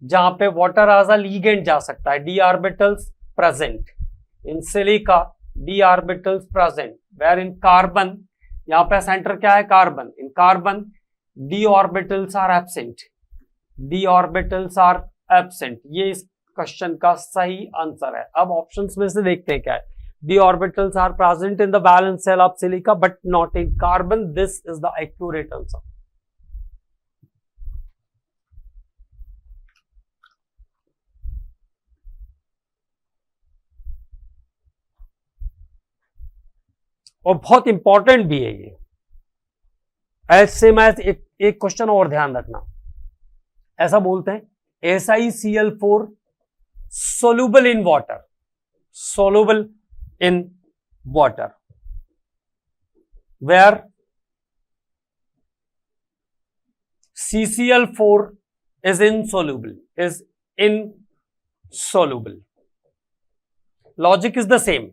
जहां पे वाटर एज अ लीगेंड जा सकता है, d orbitals present in silica, d orbitals present, where in carbon, यहां पे सेंटर क्या है carbon, in carbon d orbitals are absent, d orbitals are absent. ये इस क्वेश्चन का सही आंसर है। अब ऑप्शंस में से देखते हैं क्या है। d orbitals are present in the valence shell of silica but not in carbon. This is the accurate answer. और बहुत इंपॉर्टेंट भी है ये। ऐसे में एक क्वेश्चन और ध्यान रखना, ऐसा बोलते हैं SiCl4 soluble in water, soluble in water, where CCl4 is insoluble, is insoluble. Logic is the same.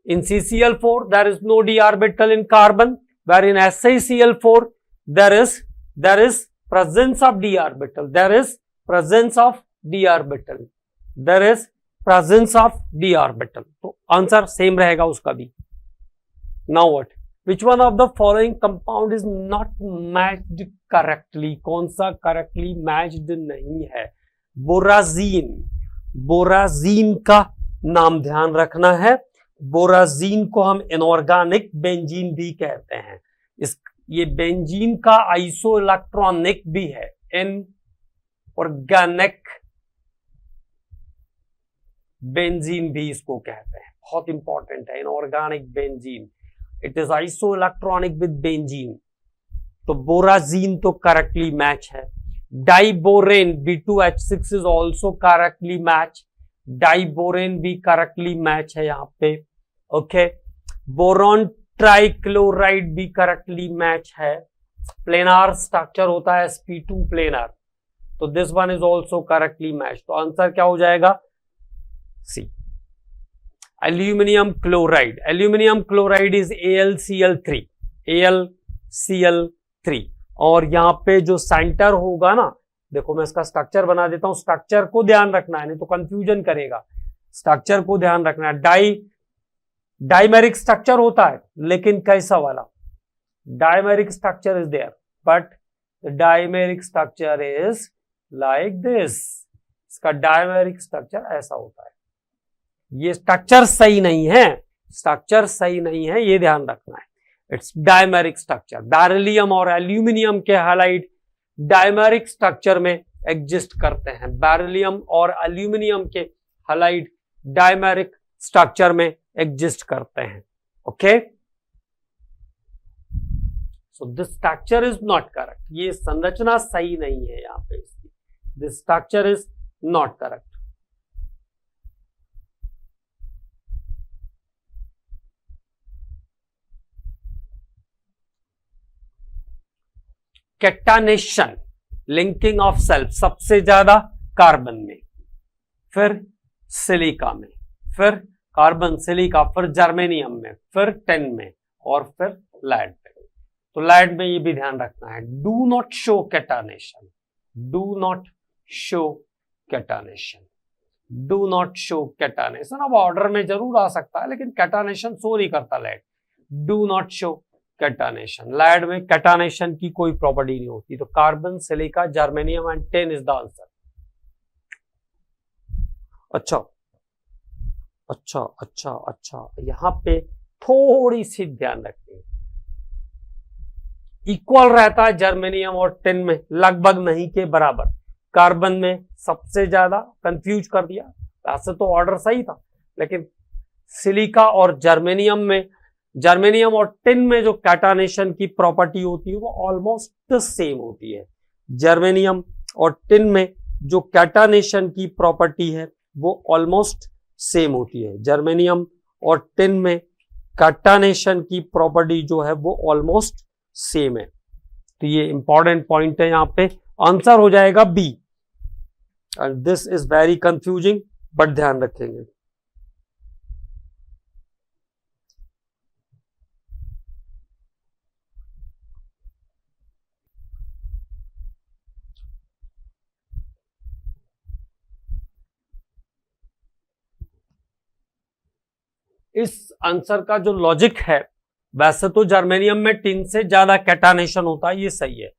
In CCl4 there is no d orbital in carbon, where in SiCl4 there is presence of d orbital, there is presence of d orbital, there is presence of d orbital. तो answer same रहेगा उसका भी। Now what? Which one of the following compound is not matched correctly? कौन सा correctly matched नहीं है? बोराजीन, बोराजीन का नाम ध्यान रखना है। बोराजीन को हम इनऑर्गेनिक बेंजीन भी कहते हैं। ये बेंजीन का आइसो इलेक्ट्रॉनिक भी है, इनऑर्गेनिक बेंजीन भी इसको कहते हैं। बहुत इंपॉर्टेंट है inorganic benzene, it is isoelectronic with benzene. तो बोराजीन तो करेक्टली मैच है। Diborane B2H6 is also correctly match, diborane भी करेक्टली मैच है यहां पे। ओके, बोरॉन ट्राइक्लोराइड भी करेक्टली मैच है। प्लेनार स्ट्रक्चर होता है sp2 प्लेनार, तो this one is also correctly match. तो आंसर क्या हो जाएगा? C. Aluminium chloride, aluminium chloride is AlCl3, AlCl3। और यहां पे जो सेंटर होगा ना, देखो मैं इसका स्ट्रक्चर बना देता हूं, स्ट्रक्चर को ध्यान रखना है नहीं तो कंफ्यूजन करेगा। स्ट्रक्चर को ध्यान रखना है। डाइमेरिक स्ट्रक्चर होता है, लेकिन कैसा वाला? Dimeric structure is there, but the dimeric structure is like this. इसका डाइमेरिक स्ट्रक्चर ऐसा होता है। ये स्ट्रक्चर सही नहीं है, स्ट्रक्चर सही नहीं है, ये ध्यान रखना है। It's dimeric structure. बेरिलियम और एल्यूमिनियम के हैलाइड डाइमेरिक स्ट्रक्चर में एग्जिस्ट करते हैं। बेरिलियम और एल्यूमिनियम के हैलाइड डाइमेरिक स्ट्रक्चर में एग्जिस्ट करते हैं। Okay, so this structure is not correct. ये संरचना सही नहीं है यहां पे इसकी। This structure is not correct. Catenation, linking of self, सबसे ज्यादा कार्बन में, फिर सिलिका में, फिर कार्बन सिलिका, फिर जर्मेनियम में, फिर टिन में, और फिर लैड में। तो लैड में ये भी ध्यान रखना है, do not show catenation, do not show catenation, do not show catenation. अब ऑर्डर में जरूर आ सकता है, लेकिन कैटानेशन शो नहीं करता lead. Do not show catenation. Lead में कैटानेशन की कोई प्रॉपर्टी नहीं होती। तो carbon silica germanium and tin is the answer. अच्छा अच्छा अच्छा अच्छा, यहां पे थोड़ी सी ध्यान रखिए। इक्वल रहता है जर्मेनियम और टिन में, लगभग नहीं के बराबर। कार्बन में सबसे ज्यादा, कंफ्यूज कर दिया। वैसे तो ऑर्डर सही था, लेकिन सिलिका और जर्मेनियम में, जर्मेनियम और टिन में जो कैटानेशन की प्रॉपर्टी होती है वो ऑलमोस्ट सेम होती है। जर्मेनियम और टिन में जो कैटानेशन की प्रॉपर्टी है वो ऑलमोस्ट सेम होती है। जर्मेनियम और टिन में कैटानेशन की प्रॉपर्टी जो है वो ऑलमोस्ट सेम है। तो ये इंपॉर्टेंट पॉइंट है, यहां पे आंसर हो जाएगा B. And this is very confusing, but ध्यान रखेंगे। इस आंसर का जो लॉजिक है, वैसे तो जर्मेनियम में टिन से ज्यादा कैटानेशन होता है, ये सही है।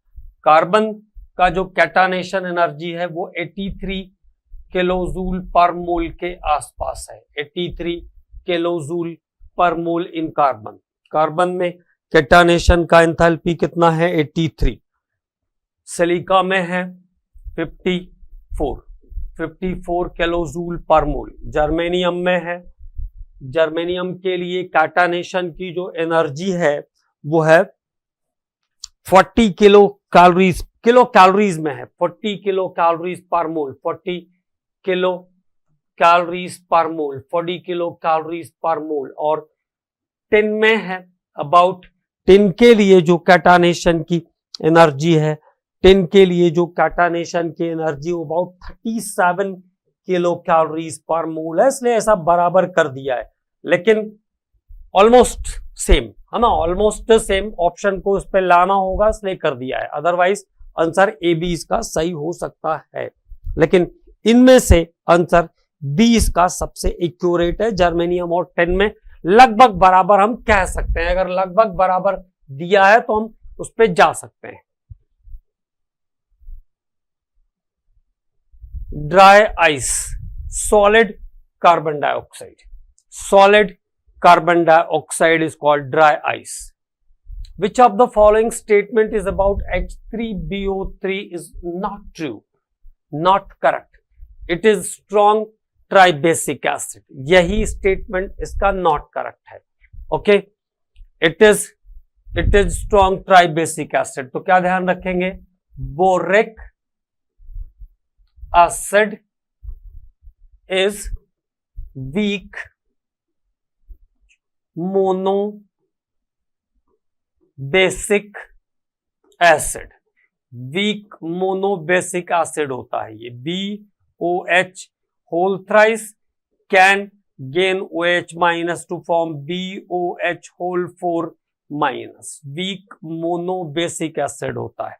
कार्बन का जो कैटानेशन एनर्जी है वो 83 किलोजूल पर मोल के आसपास है, 83 किलोजूल पर मोल इन कार्बन। कार्बन में कैटानेशन का एंथैल्पी कितना है? 83। सिलिका में है 54 किलोजूल पर मोल। जर्मेनियम में है, जर्मेनियम के लिए कैटानेशन की जो एनर्जी है वो है 40 किलो कैलोरीज में है, 40 किलो कैलोरीज पर मोल, 40 किलो कैलोरीज पर मोल, 40 किलो कैलोरीज पर मोल। और टिन में है अबाउट, टिन के लिए जो कैटानेशन की एनर्जी है, टिन के लिए जो कैटानेशन की एनर्जी अबाउट 37 किलो कैलोरीज पर मोल है, इसलिए ऐसा बराबर कर दिया है, लेकिन ऑलमोस्ट सेम है ना, ऑलमोस्ट सेम ऑप्शन को इस पे लाना होगा इसलिए कर दिया है। अदरवाइज आंसर ए बी इसका सही हो सकता है, लेकिन इनमें से आंसर बी इसका सबसे एक्यूरेट है। जर्मेनियम और टिन में लगभग बराबर हम कह सकते हैं, अगर लगभग बराबर दिया है तो हम उस पर जा सकते हैं। Dry ice, solid carbon dioxide, solid carbon dioxide is called dry ice. Which of the following statement is about H3BO3 is not true, not correct? It is strong tribasic acid. यही statement इसका not correct है. Okay, it is strong tribasic acid. तो क्या ध्यान रखेंगे? Boric acid is weak mono basic acid, weak mono basic acid होता है ये। BOH whole thrice can gain OH minus to form BOH whole 4 minus, weak mono basic acid होता है।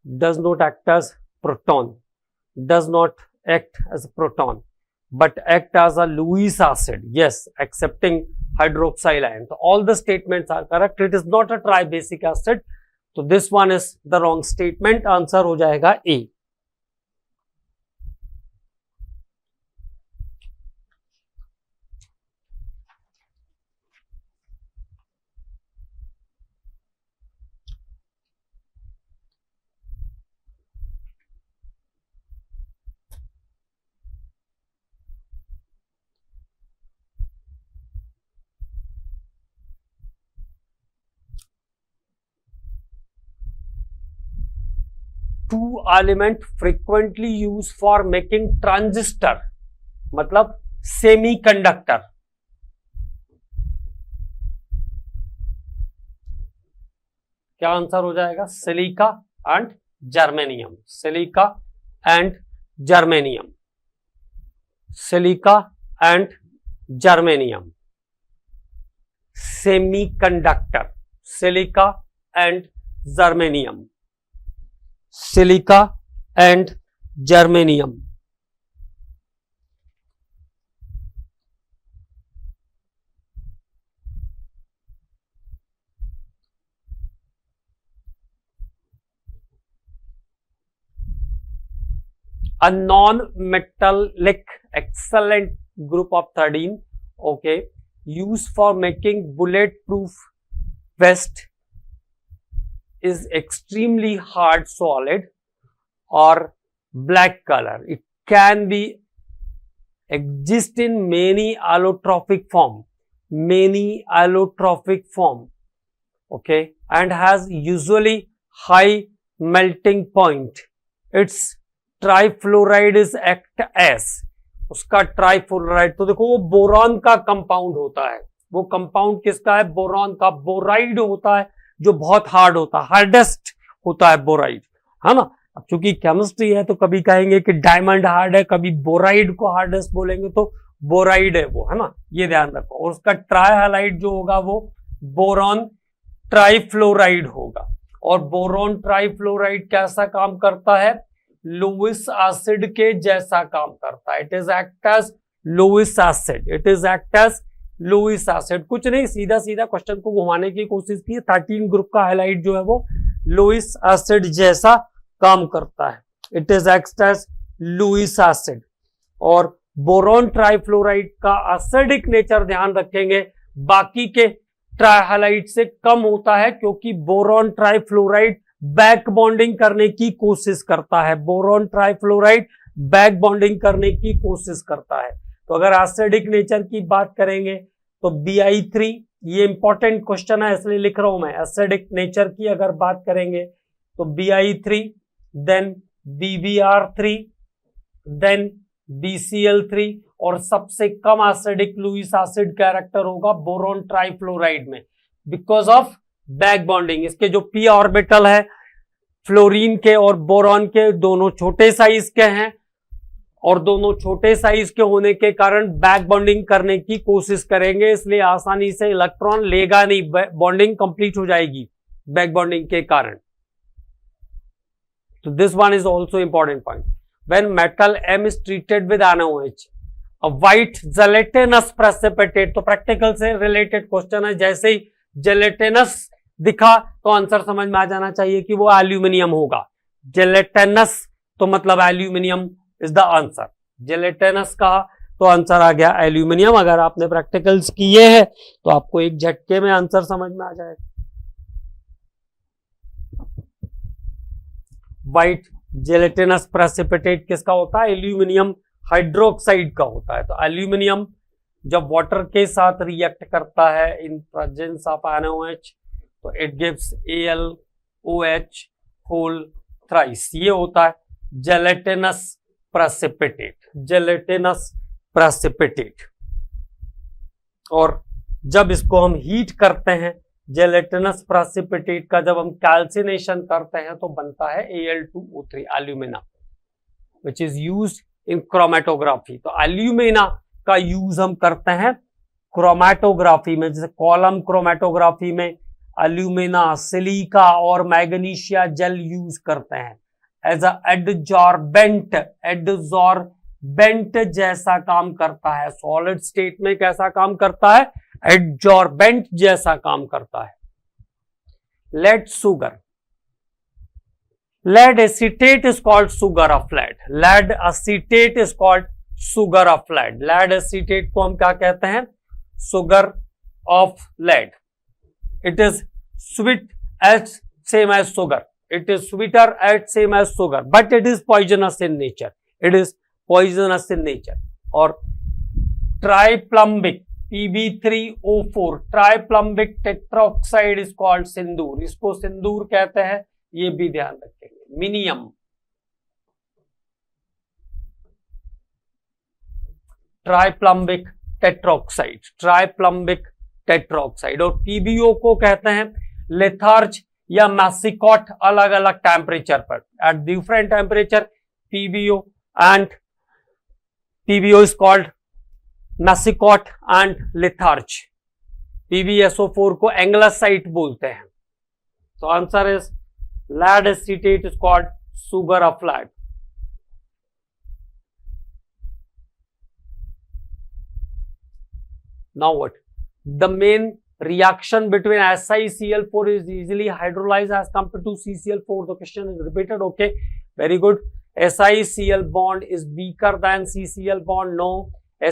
Does not act as proton, does not act as a proton, but act as a Lewis acid. Yes, accepting hydroxyl ion. So all the statements are correct. It is not a tribasic acid. So this one is the wrong statement. Answer हो जाएगा A. Two element frequently use for making transistor, मतलब semiconductor. क्या answer हो जाएगा? Silica and germanium, silica and germanium, silica and germanium, semiconductor, silica and germanium, silica and germanium. A non-metallic excellent group of 13, okay, used for making bulletproof vest is extremely hard solid or black color. It can be exist in many allotrophic form, okay, and has usually high melting point. Its trifluoride is act S, उसका trifluoride, तो देखो वो boron का compound होता है, वो compound किसका है? बोरॉन का। बोराइड होता है जो बहुत हार्ड होता है, हार्डेस्ट होता है बोराइड, है ना। अब चूंकि केमिस्ट्री है तो कभी कहेंगे कि डायमंड हार्ड है, कभी बोराइड को हार्डेस्ट बोलेंगे, तो बोराइड है वो, है ना, ये ध्यान रखो। और उसका ट्राई हैलाइड जो होगा वो बोरॉन ट्राइफ्लोराइड होगा। और बोरॉन ट्राइफ्लोराइड कैसा काम करता है? लुईस एसिड के जैसा काम करता है। It is act as Lewis acid, it is act as Lewis acid. कुछ नहीं, सीधा सीधा क्वेश्चन को घुमाने की कोशिश की। 13 ग्रुप का हाइलाइट जो है वो लुईस एसिड जैसा काम करता है। It is act as Lewis acid. और बोरॉन ट्राइफ्लोराइड का एसिडिक नेचर ध्यान रखेंगे बाकी के ट्राइहैलाइड से कम होता है, क्योंकि बोरॉन ट्राइफ्लोराइड बैक बॉन्डिंग करने की कोशिश करता है। बोरॉन ट्राइफ्लोराइड बैक बॉन्डिंग करने की कोशिश करता है। तो अगर एसिडिक नेचर की बात करेंगे तो Bi3, ये इंपॉर्टेंट क्वेश्चन है इसलिए लिख रहा हूं मैं। एसिडिक नेचर की अगर बात करेंगे तो Bi3, then BBr3, then BCl3, और सबसे कम एसिडिक लुईस एसिड कैरेक्टर होगा बोरॉन ट्राइफ्लोराइड में, बिकॉज ऑफ बैक बॉन्डिंग। इसके जो p ऑर्बिटल है फ्लोरीन के और बोरॉन के दोनों छोटे साइज के हैं, और दोनों छोटे साइज के होने के कारण बैक बॉन्डिंग करने की कोशिश करेंगे, इसलिए आसानी से इलेक्ट्रॉन लेगा नहीं, बॉन्डिंग कंप्लीट हो जाएगी बैक बॉन्डिंग के कारण। तो this one is also important point. When metal M is treated with NaOH, a white gelatinous precipitate, तो प्रैक्टिकल से रिलेटेड क्वेश्चन है। जैसे ही जेलेटिनस दिखा तो आंसर समझ में आ जाना चाहिए कि वो एल्यूमिनियम होगा। जेलेटिनस तो मतलब aluminium is the answer. Gelatinous कहा तो आंसर आ गया एल्यूमिनियम। अगर आपने प्रैक्टिकल्स किए हैं तो आपको एक झटके में आंसर समझ में आ जाएगा। व्हाइट जेलेटिनस प्रेसिपिटेट किसका होता है? एल्यूमिनियम हाइड्रोक्साइड का होता है। तो एल्यूमिनियम जब वाटर के साथ रिएक्ट करता है इन प्रेजेंस ऑफ NaOH तो it gives AlOH whole thrice. ये होता है जेलेटिनस प्रेसिपिटेट, जेलेटिनस प्रेसिपिटेट। और जब इसको हम हीट करते हैं जेलेटिनस प्रेसिपिटेट का, जब हम कैल्सिनेशन करते हैं तो बनता है Al2O3 alumina, which is used in chromatography. तो एल्यूमिना का यूज हम करते हैं क्रोमेटोग्राफी में, जैसे कॉलम क्रोमेटोग्राफी में एल्यूमिना, सिलिका और मैग्नीशिया जेल यूज करते हैं एज अ एडजॉर्बेंट। एडजॉर्बेंट जैसा काम करता है। सॉलिड स्टेट में कैसा काम करता है? एडजॉर्बेंट जैसा काम करता है। Lead sugar, lead acetate is called sugar of lead. Lead acetate is called sugar of lead. Lead acetate को हम क्या कहते हैं? Sugar of lead. It is sweet as same as sugar. It is sweeter as same as sugar, but it is poisonous in nature. It is poisonous in nature. और ट्राइप्लम्बिक Pb3O4 ट्राइप्लम्बिक tetroxide is called सिंदूर. इसको सिंदूर कहते हैं, ये भी ध्यान रखेंगे। मिनियम, ट्राइप्लम्बिक tetroxide, ट्राइप्लम्बिक tetroxide. और पीबीओ को कहते हैं लेथार्ज या मैसिकॉट, अलग अलग टेम्परेचर पर, at different temperature PbO and PbO is called massicot and litharge. PbSO4 को एंगलासाइट बोलते हैं। तो answer is lead acetate is called sugar of lead. Now what? The main reaction between SiCl4 is easily hydrolyzed as compared to CCl4. The question is repeated. Okay, very good. SiCl bond is weaker than CCl bond. No.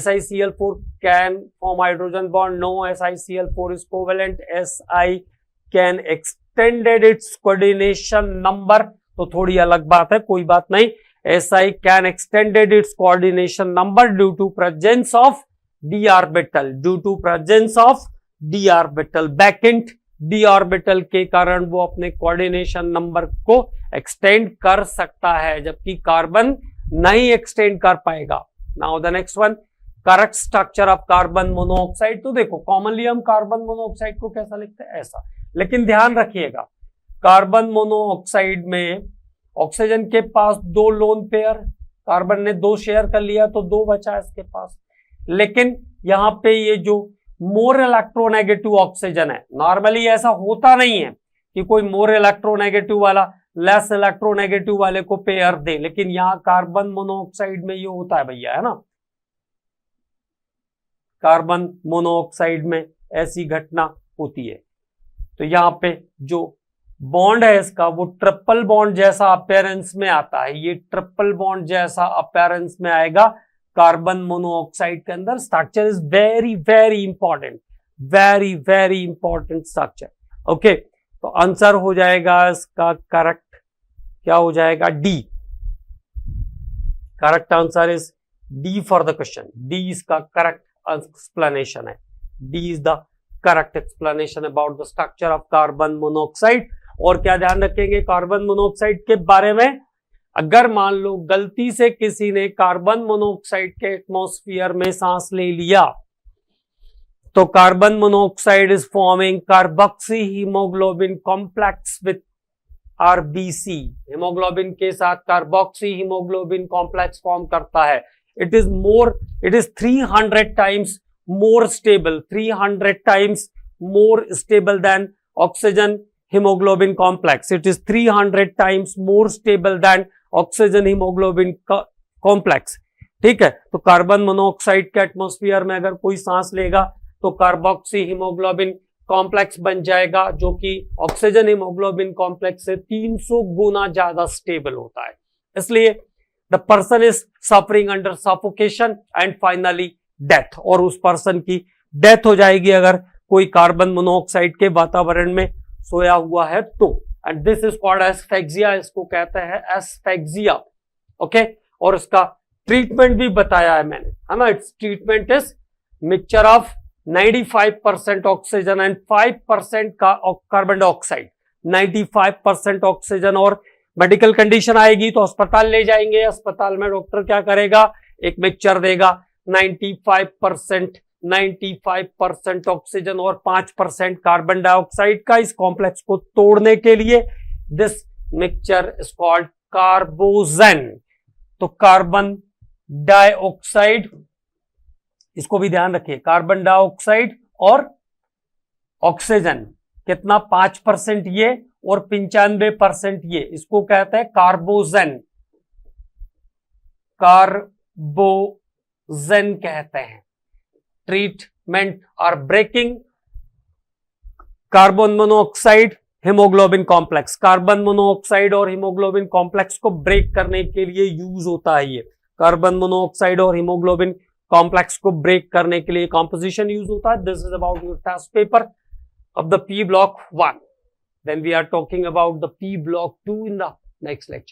SiCl4 can form hydrogen bond. No. SiCl4 is covalent. Si can extended its coordination number. तो थोड़ी अलग बात है, कोई बात नहीं। Si can extended its coordination number due to presence of d orbital. Due to presence of d orbital, vacant d orbital के कारण वो अपने कोऑर्डिनेशन नंबर को एक्सटेंड कर सकता है, जबकि कार्बन नहीं एक्सटेंड कर पाएगा। Now the next one, correct structure of carbon monoxide. तो देखो कॉमनली हम कार्बन मोनोऑक्साइड को कैसा लिखते हैं? ऐसा। लेकिन ध्यान रखिएगा, कार्बन मोनोऑक्साइड में ऑक्सीजन के पास 2 लोन पेयर, कार्बन ने 2 शेयर कर लिया तो 2 बचा इसके पास। लेकिन यहाँ पे ये जो मोर इलेक्ट्रोनेगेटिव ऑक्सीजन है, नॉर्मली ऐसा होता नहीं है कि कोई मोर इलेक्ट्रोनेगेटिव वाला लेस इलेक्ट्रोनेगेटिव वाले को पेयर दे, लेकिन यहाँ कार्बन मोनोऑक्साइड में ये होता है भैया, है ना। कार्बन मोनोऑक्साइड में ऐसी घटना होती है। तो यहाँ पे जो बॉन्ड है इसका वो ट्रिपल बॉन्ड जैसा अपीयरेंस में आता है, ये ट्रिपल बॉन्ड जैसा अपीयरेंस में आएगा कार्बन मोनोऑक्साइड के अंदर। Structure is very very important, very very important structure. Okay, तो आंसर हो जाएगा इसका करेक्ट, क्या हो जाएगा, D. Correct answer is D for the question. D इसका करेक्ट एक्सप्लेनेशन है। D is the correct explanation about the structure of carbon monoxide. और क्या ध्यान रखेंगे कार्बन मोनोऑक्साइड के बारे में, अगर मान लो गलती से किसी ने कार्बन मोनोऑक्साइड के एटमॉस्फेयर में सांस ले लिया तो carbon monoxide is forming carboxy haemoglobin complex with RBC. Haemoglobin के साथ कार्बोक्सी हीमोग्लोबिन कॉम्प्लेक्स फॉर्म करता है। It is 300 times more stable, 300 times more stable than oxygen hemoglobin complex. It is 300 times more stable than oxygen hemoglobin complex. ठीक है, तो carbon monoxide के atmosphere में अगर कोई सांस लेगा तो कार्बोक्सी हीमोग्लोबिन कॉम्प्लेक्स बन जाएगा, जो कि ऑक्सीजन हीमोग्लोबिन कॉम्प्लेक्स से 300 गुना ज्यादा स्टेबल होता है। इसलिए the person is suffering under suffocation and finally death, और उस पर्सन की डेथ हो जाएगी अगर कोई कार्बन मोनोऑक्साइड के वातावरण में सोया हुआ है तो। And this is called asphyxia, इसको कहते हैं एस्फेक्सिया। ओके, और इसका ट्रीटमेंट भी बताया है मैंने, है ना। It's treatment is mixture of 95% oxygen and 5% का कार्बन डाइऑक्साइड। 95% ऑक्सीजन, और मेडिकल कंडीशन आएगी तो अस्पताल ले जाएंगे। अस्पताल में डॉक्टर क्या करेगा, एक मिक्सचर देगा 95% ऑक्सीजन और 5% कार्बन डाइऑक्साइड का। इस कॉम्प्लेक्स को तोड़ने के लिए this mixture is called carbogen. तो कार्बन डाइऑक्साइड, इसको भी ध्यान रखिए, कार्बन डाइऑक्साइड और ऑक्सीजन कितना, 5% ये और 95% ये, इसको कहते हैं कार्बोजेन। कार्बोजेन कहते हैं। ट्रीटमेंट और breaking carbon monoxide haemoglobin complex, carbon monoxide और हीमोग्लोबिन कॉम्प्लेक्स को ब्रेक करने के लिए यूज होता है। ये कार्बन मोनोऑक्साइड और हीमोग्लोबिन कॉम्प्लेक्स को ब्रेक करने के लिए कॉम्पोजिशन यूज होता है। This is about your test paper of the P block 1. Then we are talking about the P block 2 in the next lecture.